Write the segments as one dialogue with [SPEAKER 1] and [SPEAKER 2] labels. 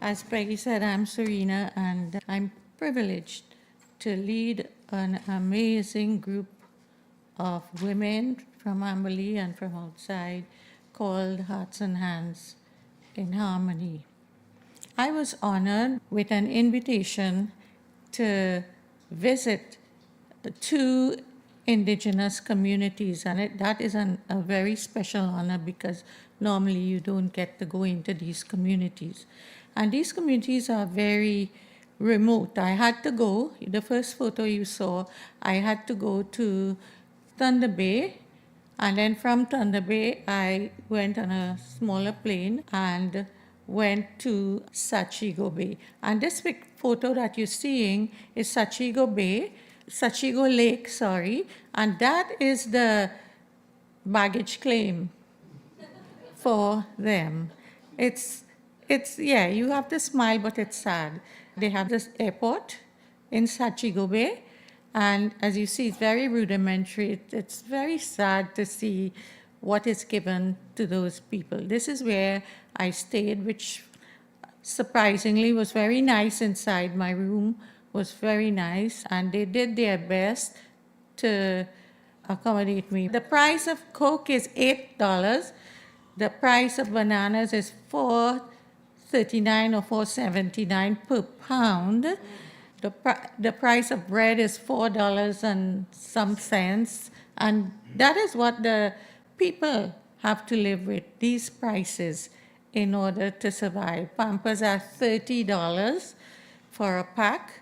[SPEAKER 1] As Peggy said, I'm Serena, and I'm privileged to lead an amazing group of women from Amberlea and from outside called Hearts and Hands in Harmony. I was honored with an invitation to visit the two Indigenous communities, and that is a very special honor because normally you don't get to go into these communities. And these communities are very remote. I had to go, the first photo you saw, I had to go to Thunder Bay, and then from Thunder Bay, I went on a smaller plane and went to Sachigo Bay. And this big photo that you're seeing is Sachigo Bay, Sachigo Lake, sorry, and that is the baggage claim for them. It's yeah, you have to smile, but it's sad. They have this airport in Sachigo Bay, and as you see, it's very rudimentary. It's very sad to see what is given to those people. This is where I stayed, which surprisingly was very nice inside. My room was very nice, and they did their best to accommodate me. The price of Coke is $8. The price of bananas is $4.39 or $4.79 per pound. The price of bread is $4 and some cents, and that is what the people have to live with, these prices, in order to survive. Pampers are $30 for a pack.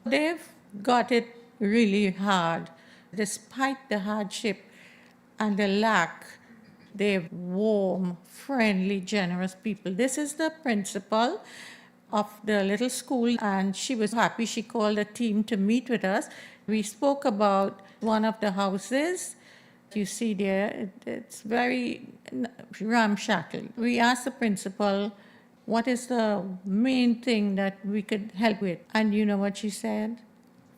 [SPEAKER 1] They've got it really hard. Despite the hardship and the lack, they're warm, friendly, generous people. This is the principal of the little school, and she was happy. She called a team to meet with us. We spoke about one of the houses. You see there, it's very ramshackle. We asked the principal, what is the main thing that we could help with? And you know what she said?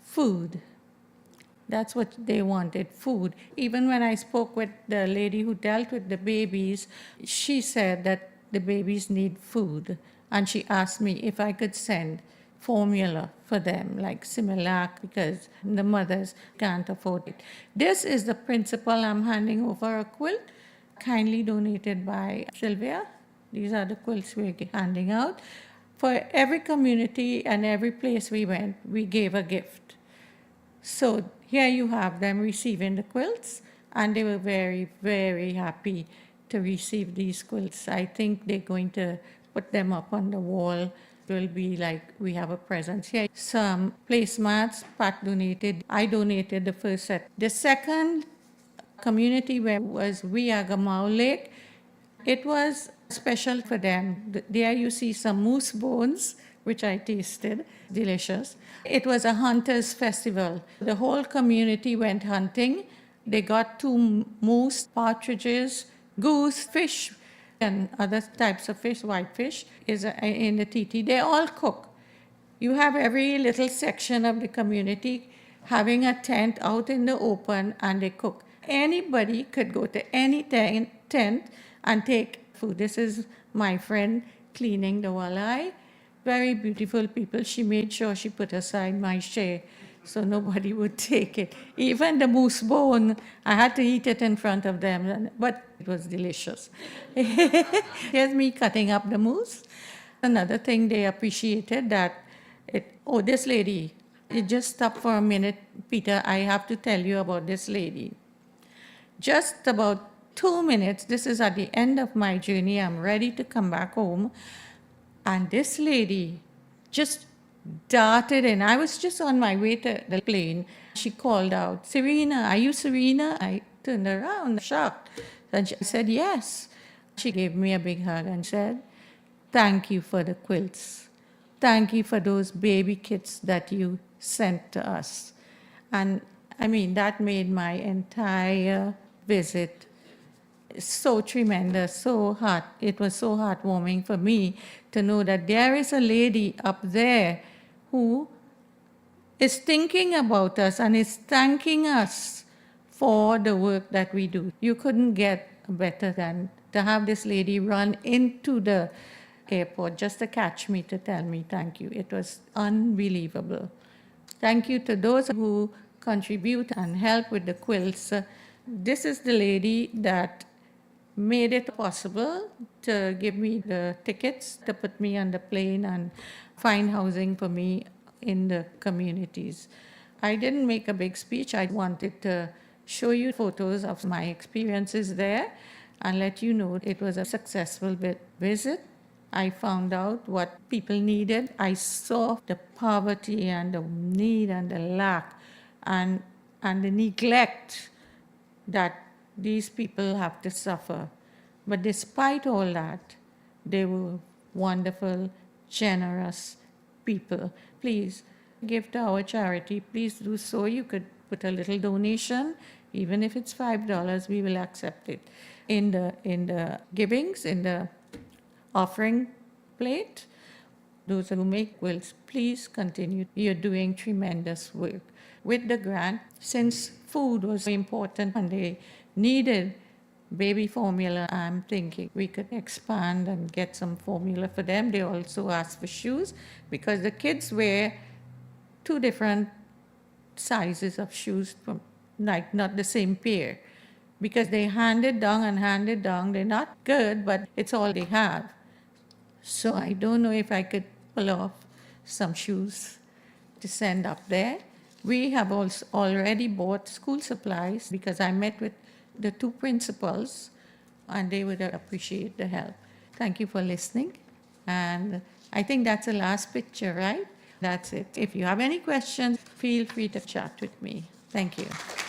[SPEAKER 1] Food. That's what they wanted, food. Even when I spoke with the lady who dealt with the babies, she said that the babies need food. And she asked me if I could send formula for them, like Similac, because the mothers can't afford it. This is the principal. I'm handing over a quilt, kindly donated by Sylvia. These are the quilts we're handing out. For every community and every place we went, we gave a gift. So here you have them receiving the quilts, and they were very, very happy to receive these quilts. I think they're going to put them up on the wall. It will be like we have a presence here. Some placemats Pat donated. I donated the first set. The second community where was Wiagamau Lake. It was special for them. There you see some moose bones, which I tasted, delicious. It was a hunters' festival. The whole community went hunting. They got 2 moose, partridges, goose, fish, and other types of fish. Whitefish is in the TT. They all cook. You have every little section of the community having a tent out in the open, and they cook. Anybody could go to any tent and take food. This is my friend cleaning the walleye. Very beautiful people. She made sure she put aside my share so nobody would take it. Even the moose bone, I had to eat it in front of them, but it was delicious. Here's me cutting up the moose. Another thing they appreciated this lady, just stop for a minute, Peter, I have to tell you about this lady. Just about 2 minutes, this is at the end of my journey, I'm ready to come back home, and this lady just darted in. I was just on my way to the plane. She called out, Serena, are you Serena? I turned around, shocked. And she said, yes. She gave me a big hug and said, thank you for the quilts. Thank you for those baby kits that you sent to us. And I mean, that made my entire visit so tremendous, it was so heartwarming for me to know that there is a lady up there who is thinking about us and is thanking us for the work that we do. You couldn't get better than to have this lady run into the airport just to catch me to tell me thank you. It was unbelievable. Thank you to those who contribute and help with the quilts. This is the lady that made it possible to give me the tickets to put me on the plane and find housing for me in the communities. I didn't make a big speech. I wanted to show you photos of my experiences there and let you know it was a successful visit. I found out what people needed. I saw the poverty and the need and the lack and the neglect that these people have to suffer. But despite all that, they were wonderful, generous people. Please give to our charity. Please do so. You could put a little donation, even if it's $5, we will accept it. In the givings, in the offering plate, those who make quilts, please continue. You're doing tremendous work. With the grant, since food was important and they needed baby formula, I'm thinking we could expand and get some formula for them. They also asked for shoes because the kids wear 2 different sizes of shoes from like not the same pair because they handed down. They're not good, but it's all they have. So I don't know if I could pull off some shoes to send up there. We have also already bought school supplies because I met with the 2 principals and they would appreciate the help. Thank you for listening. And I think that's the last picture, right? That's it. If you have any questions, feel free to chat with me. Thank you.